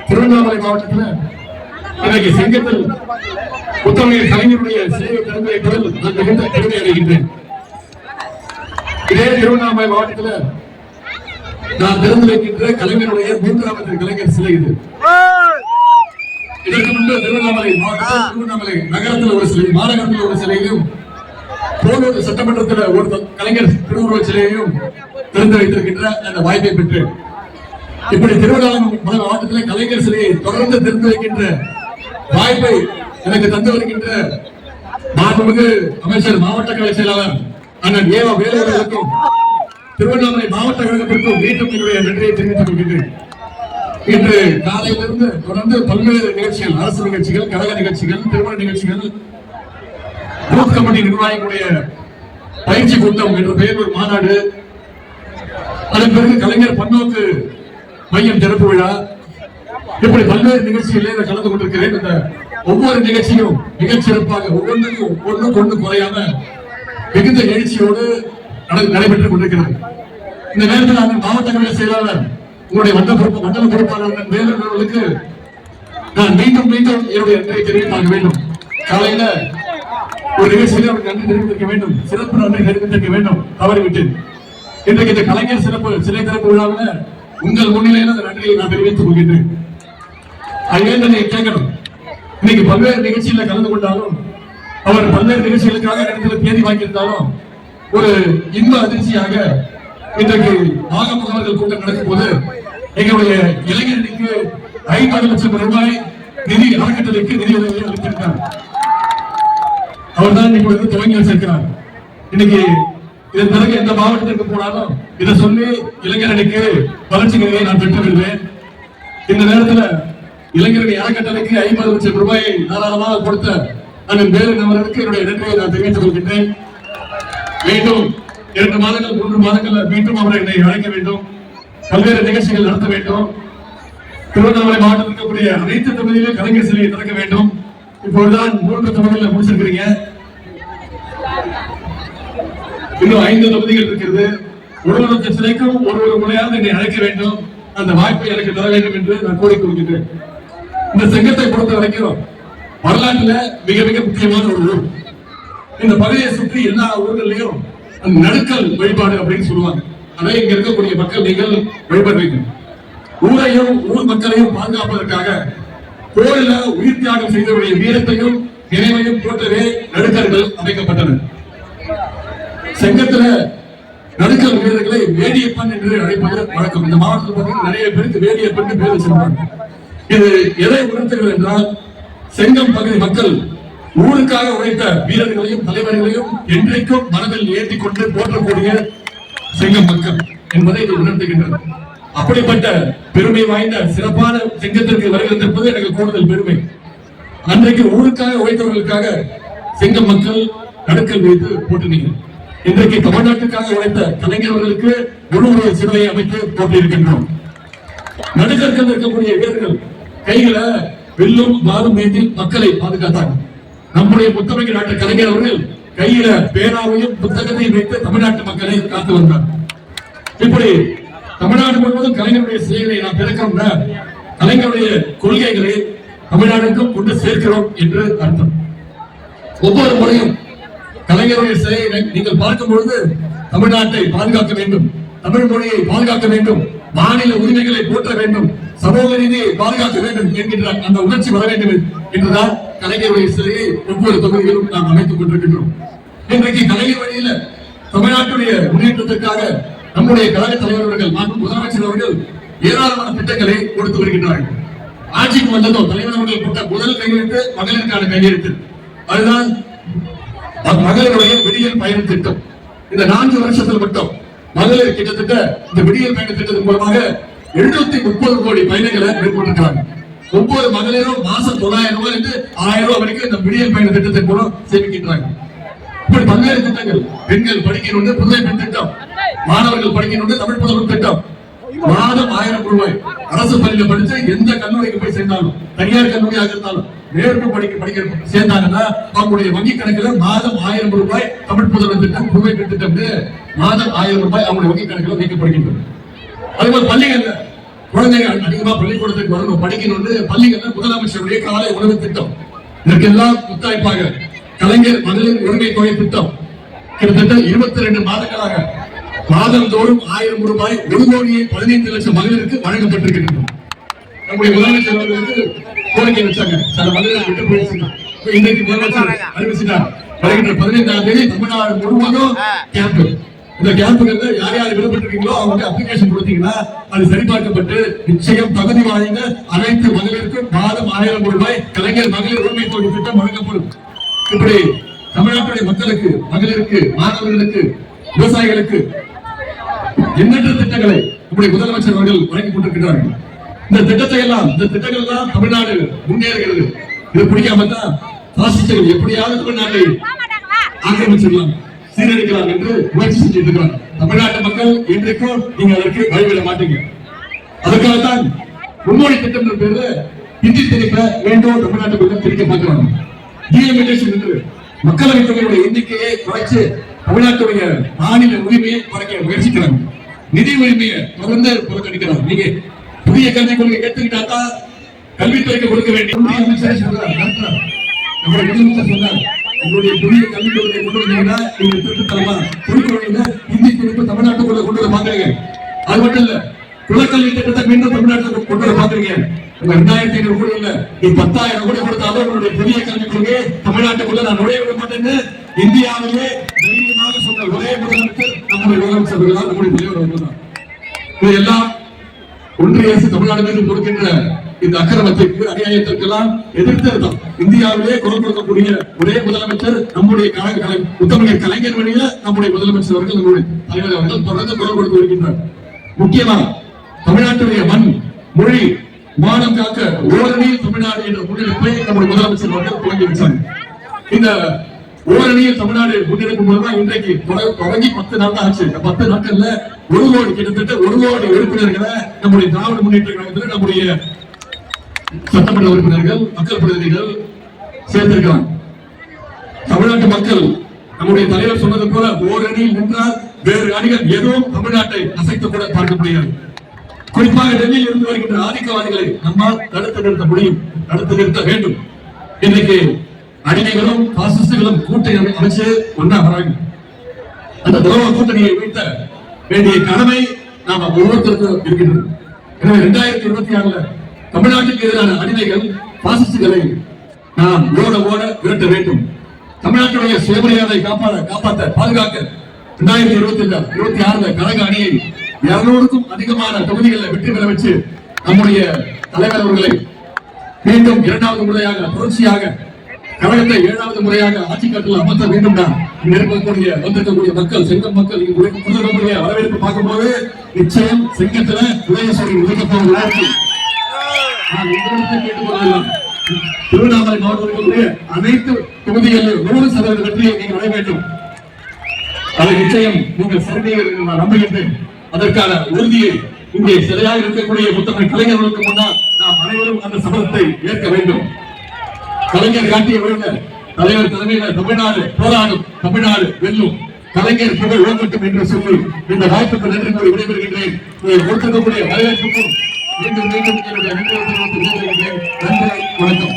திருவண்ணாமலை மாவட்டத்தில் இன்றைக்கு செங்கத்தில் புத்தமையர் கலைஞருடைய சேவை திறமையை நான் மிகுந்த பெருமை அடைகின்றேன். இதே திருவண்ணாமலை மாவட்டத்தில் நான் திறந்து வைக்கின்ற கலைஞருடைய 3வது கலைஞர் சிலை இது. இதற்கு முன்பு திருவண்ணாமலை மாவட்டத்தில் திருவண்ணாமலை நகரத்தில் ஒரு சிலை, மாநகரத்தில் ஒரு சிலையும், போலூர் சட்டமன்றத்தில் ஒரு கலைஞர் திருவுருவ சிலையையும் திறந்து வைத்திருக்கின்ற அந்த வாய்ப்பை பெற்று இப்படி திருவண்ணாமலை மாவட்டத்தில் கலைஞர் சிலையை தொடர்ந்து திறந்து வைக்கின்ற வாய்ப்பை எனக்கு தந்து வருகின்ற மாண்புமிகு அமைச்சர் மாவட்ட கலை செயலாளர் அண்ணன் ஏவா வேலுவர்களுக்கும் திருவண்ணாமலை மாவட்ட கழகத்திற்கும் மீண்டும் என்னுடைய நன்றியை தெரிவித்துக் கொள்கின்றேன். இன்று காலையிலிருந்து தொடர்ந்து பல்வேறு நிகழ்ச்சிகள், அரசு நிகழ்ச்சிகள், கழக நிகழ்ச்சிகள், திருமண நிகழ்ச்சிகள், பூத் கமிட்டி நிர்வாகிகளுடைய பயிற்சி கூட்டம் என்ற பெயர் ஒரு மாநாடு, அதன் பிறகு கலைஞர் பன்னோக்கு மையம் திறப்பு விழா, இப்படி பல்வேறு நிகழ்ச்சிகளில் கலந்து கொண்டிருக்கிறேன். இந்த ஒவ்வொரு நிகழ்ச்சியும் மிகச் சிறப்பாக ஒவ்வொன்றும் கொண்டு குறையாம மிகுந்த எழுச்சியோடு நடைபெற்றுக் கொண்டிருக்கிறது. இந்த நேரத்தில் நான் மாவட்ட கழக செயலாளர், உங்களுடைய மண்டல பொறுப்பாளர் வேலுவர்களுக்கு நான் மீண்டும் என்னுடைய நன்றியை தெரிவித்தாக வேண்டும். காலையில ஒரு நிகழ்ச்சியில் அவருக்கு நன்றி தெரிவித்திருக்க வேண்டும், சிறப்பு நன்றி தெரிவித்திருக்க வேண்டும், தவறிவிட்டேன். இன்றைக்கு இந்த கலைஞர் சிலை திறப்பு விழாவில் உங்கள் முன்னிலையில் அந்த நன்றியை நான் தெரிவித்துக் கொள்கின்றேன். அதை கேட்கணும். இன்னைக்கு பல்வேறு நிகழ்ச்சியில கலந்து கொண்டாலும், அவர் பல்வேறு நிகழ்ச்சிகளுக்காக இடத்துல தேதி வாங்கியிருந்தாலும், ஒரு இன்ப அதிர்ச்சியாக இன்றைக்கு நாகமுகவர்கள் கூட்டம் நடக்கும் போது எங்களுடைய இளைஞர்களுக்கு 50 லட்சம் ரூபாய் நிதி அறக்கட்டளைக்கு நிதி உதவி அளித்திருக்கிறார். அவர் தான் இப்பொழுது துவங்கி வச்சிருக்கிறார். இன்னைக்கு இதன் பிறகு எந்த மாவட்டத்திற்கு போனாலும் இதை சொல்லி இளைஞர்களுக்கு வளர்ச்சி நிதியை நான் பெற்று விடுவேன். இந்த நேரத்தில் இளைஞர்கள் அறக்கட்டளைக்கு 50 லட்சம் ரூபாயை தாராளமாக கொடுத்த அண்ணன் வேலு அவர்களுக்கு என்னுடைய நன்றியை நான் தெரிவித்துக் கொள்கின்றேன். மீண்டும் 2 மாதங்கள் 3 மாதங்கள் மீண்டும் அவரை என்னை அழைக்க வேண்டும், பல்வேறு நிகழ்ச்சிகள் நடத்த வேண்டும். திருவண்ணாமலை மாவட்டத்தில் இருக்கக்கூடிய அனைத்து தொகுதிகளிலும் கலைஞர் சிலையை திறக்க வேண்டும். இப்பொழுதுதான் 3 தொகுதிகளில் முடிச்சிருக்கிறீங்க, இன்னும் 5 தொகுதிகள் இருக்கிறது. ஒரு சிலைக்கும் ஒரு முறையாக என்னை அழைக்க வேண்டும், அந்த வாய்ப்பை எனக்கு தர வேண்டும் என்று நான் கோரிக்கொள்கிறேன். இந்த செங்கத்தை பொறுத்த வரைக்கும் வரலாற்றுல மிக மிக முக்கியமான ஒரு ஊர். இந்த பகுதியை சுற்றி எல்லா ஊர்களிலையும் நடுக்கல் வழிபாடு அப்படின்னு சொல்லுவாங்க. அதை இங்க இருக்கக்கூடிய மக்கள் நீங்கள் வழிபடுவீங்க. ஊரையும் ஊர் மக்களையும் பாதுகாப்பதற்காக போரில உயிர் தியாகம் செய்தவருடைய வீரத்தையும் நினைவையும் போட்டவே நடுக்கல்கள் அமைக்கப்பட்டன. செங்கத்துல நடுக்கல் வீரர்களை வேடியப்பன் என்று அழைப்பது வழக்கம். இந்த மாவட்டத்தில் நிறைய பேருக்கு வேடியப்பன் பேர் வச்சிருப்பாங்க. இது எதை உணர்த்துகிறது என்றால், செங்கம் பகுதி மக்கள் ஊருக்காக உழைத்த வீரர்களையும் தலைவர்களையும் என்றைக்கும் மனதில் ஏற்றிக் கொண்டு போற்றக்கூடிய செங்கம் மக்கள் என்பதை இது உணர்த்துகின்றது. அப்படிப்பட்ட பெருமை வாய்ந்த சிறப்பான செங்கத்திற்கு வருகிறது எனக்கு கூடுதல் பெருமை. அன்றைக்கு ஊருக்காக உழைத்தவர்களுக்காக செங்கம் மக்கள் நடுக்கல் வைத்து போட்டினீங்க. இன்றைக்கு தமிழ்நாட்டுக்காக உழைத்த கலைஞர்களுக்கு ஒரு சிலையை அமைத்து போட்டியிருக்கின்றோம். நடுக்கற்கள் இருக்கக்கூடிய வீரர்கள் கையில வில்லும் மாறும் ஏந்தி மக்களை பாதுகாத்தாங்க. நம்முடைய முத்தமிழ் நாட்டு கலைஞர் அவர்கள் கையில பேனாவையும் புத்தகத்தையும் வைத்து தமிழ்நாட்டு மக்களை காத்து வந்தார். இப்படி தமிழ்நாடு முழுவதும் கலைஞருடைய செயலை நாம் பிறக்கிறோம்னா கலைஞருடைய கொள்கைகளை தமிழ்நாடுக்கும் கொண்டு சேர்க்கிறோம் என்று அர்த்தம். ஒவ்வொரு முறையும் கலைஞருடைய செயலை நீங்கள் பார்க்கும் பொழுது தமிழ்நாட்டை பாதுகாக்க வேண்டும், தமிழ் மொழியை பாதுகாக்க வேண்டும், மாநில உரிமைகளை போற்ற வேண்டும், சமூக நீதியை பாதுகாக்க வேண்டும் என்கின்ற அந்த உணர்ச்சி வர வேண்டும் என்றுதான் கலைஞருடைய சிலையை ஒவ்வொரு தொகுதியிலும் நாம் அமைத்துக் கொண்டிருக்கின்றோம். இன்றைக்கு கலைஞர் வழியில தமிழ்நாட்டுடைய முன்னேற்றத்திற்காக நம்முடைய கழக தலைவர்கள் முதலமைச்சர் அவர்கள் ஏராளமான திட்டங்களை கொடுத்து வருகின்றார்கள். ஆட்சிக்கு வந்ததும் தலைவர் அவர்கள் கொடுத்த முதல் கையெழுத்து மகளிருக்கான கையெழுத்து, அதுதான் மகளிருடைய விடியல் பயண திட்டம். இந்த 4 வருஷத்தில் மட்டும் மகளிர் கிட்டத்தட்ட இந்த விடியல் பயண திட்டத்தின் மூலமாக 730 கோடி பயணங்களை மேற்கொண்டிருக்கிறாங்க. ஒவ்வொரு மகளிரும் மாசம் 900 ரூபாய் இருந்து 1000 ரூபாய் வரைக்கும் இந்த விடியல் பயண திட்டத்தின் மூலம் சேமிக்கின்றாங்க. இப்படி பல்வேறு திட்டங்கள், பெண்கள் படிக்கணும் புதுமை பெண் திட்டம், மாணவர்கள் படிக்கணும் தமிழ் புதல்வர் திட்டம், மாதம் 1000 ரூபாய். அரசு பள்ளியில படிச்சு எந்த கல்லூரிக்கு போய் சேர்ந்தாலும், தனியார் கல்லூரியாக இருந்தாலும் மேற்கு படிக்க சேர்ந்தாங்கன்னா அவங்களுடைய வங்கி கணக்குல மாதம் 1000 ரூபாய் தமிழ் புதல்வர் திட்டம், புதுமை பெண் திட்டம் மாதம் 1000 ரூபாய் அவங்களுடைய வங்கி கணக்குல வைக்கப்படுகின்றது. அதுபோல் பள்ளிகள்ல குழந்தைகள் அதிகமா பள்ளிக்கூடத்துக்கு வரணும், படிக்கணும்னு பள்ளிகள்ல முதலமைச்சருடைய காலை உணவு திட்டம். இதற்கெல்லாம் முத்தாய்ப்பாக கலைஞர் மகளிர் உரிமை தொகை திட்டம் கிட்டத்தட்ட 22 மாதங்களாக மாதந்தோறும் 1000 ரூபாய் 1,15,00,000 மகளிருக்கு வழங்கப்பட்டிருக்கிறது. நம்முடைய முதலமைச்சர் அவர்களுக்கு கோரிக்கை வச்சாங்க, சில மகளிர் விட்டு போயிடுச்சுங்க. இன்றைக்கு முதலமைச்சர் அறிவிச்சிட்டார், வருகின்ற 15ஆம் தேதி தமிழ்நாடு முழுவதும் கேம்ப். இந்த கேம்புகள்ல யார் யார் விடுபட்டிருக்கீங்களோ அவங்க அப்ளிகேஷன் கொடுத்தீங்கன்னா அது சரிபார்க்கப்பட்டு நிச்சயம் தகுதி வாய்ந்த அனைத்து மகளிருக்கும் மாதம் 1000 ரூபாய் கலைஞர் மகளிர் உரிமை தொகை திட்டம் வழங்கப்படும். இப்படி தமிழ்நாட்டுடைய மக்களுக்கு, மகளிருக்கு, மாணவர்களுக்கு, விவசாயிகளுக்கு எண்ணற்ற திட்டங்களை நம்முடைய முதலமைச்சர் அவர்கள் வழங்கி கொண்டிருக்கிறார்கள். இந்த திட்டங்கள் எல்லாம் தமிழ்நாடு முன்னேறுகிறது. இது பிடிக்காம தான் பாசிஸ்டுகள் எப்படியாவது தமிழ்நாட்டை ஆக்கிரமிச்சிடலாம், சீரழிக்கலாம் என்று முயற்சி செஞ்சிட்டு இருக்கிறாங்க. தமிழ்நாட்டு மக்கள் இன்றைக்கும் நீங்க அதற்கு வழிவிட மாட்டீங்க. அதுக்காகத்தான் முன்னோடி திட்டம் பேரு ஹிந்தி திணிப்ப வேண்டும் தமிழ்நாட்டுக்குள்ள திணிக்க பார்க்கிறாங்க. டிஎம்எல்ஏஷன் என்று மக்களவை தொகையுடைய எண்ணிக்கையை குறைச்சு தமிழ்நாட்டுடைய மாநில உரிமையை குறைக்க முயற்சிக்கிறாங்க. நிதி உரிமையை தொடர்ந்து புறக்கணிக்கிறாங்க. நீங்க புதிய கல்விக் கொள்கை எடுத்துக்கிட்டா கல்வித்துறைக்கு கொடுக்க வேண்டிய அமைச்சர் சொல்றார், நம்முடைய முதலமைச்சர் சொன்னார், உங்களுடைய புதிய கல்விக் கொள்கையை கொண்டு வந்தீங்கன்னா நீங்க திருத்தமா குறிக்கோளில ஹிந்தி திணிப்பு தமிழ்நாட்டுக்குள்ள கொண்டு வர பாக்குறீங்க. அது மட்டும் இல்ல, குலக்கல்வி திட்டத்தை மீண்டும் தமிழ்நாட்டுக்கு கொண்டு வர பாக்குறீங்க. 2500 கோடி இல்ல, நீ 10,000 கோடி கொடுத்தாலும் உங்களுடைய புதிய கல்விக் கொள்கையை தமிழ்நாட்டுக்குள்ள நான் நுழைய விட மாட்டேன்னு இந்தியாவிலே தைரியமாக சொன்ன ஒரே முதலமைச்சர் நம்முடைய முதலமைச்சர் தான், நம்முடைய தலைவர் அவர்கள் தான். இதெல்லாம் ஒன்றிய அரசு தமிழ்நாடு மீது கொடுக்கின்ற இந்த அக்கிரமத்திற்கு, அநியாயத்திற்கெல்லாம் எதிர்த்து இந்தியாவிலே குரல் கொடுக்கக்கூடிய ஒரே முதலமைச்சர் நம்முடைய முத்தமிழர் கலைஞர் வழியில நம்முடைய முதலமைச்சர் அவர்கள், நம்முடைய தலைவர் அவர்கள் தொடர்ந்து குரல் கொடுத்து வருகின்றார். முக்கியமா தமிழ்நாட்டுடைய மண், மொழி, மானம் காக்க ஓரணியில் தமிழ்நாடு என்ற முன்னெடுப்பை நம்முடைய முதலமைச்சர் அவர்கள் துவங்கி வச்சாங்க. இந்த ஓரணியில் தமிழ்நாடு முன்னெடுக்கும் போதுதான் இன்றைக்கு தொடங்கி 10 நாள் ஆச்சு. 10 நாட்கள்ல 1 கோடி, கிட்டத்தட்ட 1 கோடி உறுப்பினர்களை நம்முடைய திராவிட முன்னேற்ற கழகத்தில் நம்முடைய சட்டமன்ற உறுப்பினர்கள், மக்கள் பிரதிநிதிகள் சேர்ந்திருக்கிறாங்க. தமிழ்நாட்டு மக்கள் நம்முடைய தலைவர் சொன்னது போல ஓரணியில் நின்றால் வேறு அணிகள் எதுவும் தமிழ்நாட்டை அசைத்து கூட பார்க்க முடியாது. குறிப்பாக டெல்லியில் இருந்து வருகின்ற ஆதிக்கவாதிகளை நம்மால் தடுத்து நிறுத்த முடியும், தடுத்து நிறுத்த வேண்டும். இன்னைக்கு அடிமைகளும் பாசிஸ்டுகளும் கூட்டணி அமைச்சு ஒன்னா வராங்க. அந்த துரோக கூட்டணியை வீழ்த்த வேண்டிய கடமை நாம ஒவ்வொருத்தருக்கும் இருக்கின்றது. எனவே 2026 தமிழ்நாட்டுக்கு எதிரான அடிமைகள், பாசிஸ்டுகளை நாம் ஓட விரட்ட வேண்டும். தமிழ்நாட்டுடைய சுயமரியாதை காப்பாற்ற பாதுகாக்க 2026 கழக அணியை 200க்கும் அதிகமான தொகுதிகளை வெற்றி பெற வச்சு நம்முடைய தலைவர் அவர்களை மீண்டும் 2வது முறையாக தொடர்ச்சியாக கழகத்தை 7வது முறையாக ஆட்சி கட்டில் அமர்த்த வேண்டும். வந்திருக்கக்கூடிய மக்கள், செங்கம் மக்கள் கொடுக்கக்கூடிய வரவேற்பு பார்க்கும்போது நிச்சயம் செங்கத்துல உதயசூரியன் உழைக்கப்போவதற்கு நான் உங்களிடத்தை கேட்டுக்கொள்ளலாம். திருவண்ணாமலை மாவட்டத்திற்குரிய அனைத்து தொகுதிகளிலும் 100% வெற்றியை நீங்கள் அடைய வேண்டும். அதை நிச்சயம் நீங்கள் சிறந்தீர்கள் நான் நம்புகின்றேன். அதற்கான உறுதியை இங்கே சிலையாக இருக்கக்கூடிய முத்தமிழ் கலைஞர்களுக்கு முன்னால் நாம் அனைவரும் அந்த சபதத்தை ஏற்க வேண்டும். கலைஞர் காட்டிய வழியில தலைவர் தலைமையில தமிழ்நாடு போராடும், தமிழ்நாடு வெல்லும், கலைஞர் புகழ் ஓங்கட்டும் என்று சொல்லி இந்த வாய்ப்புக்கு நன்றி கூறி விடைபெறுகின்றேன். கொடுத்திருக்கக்கூடிய வரவேற்புக்கும் மீண்டும் என்னுடைய நன்றி வணக்கம்.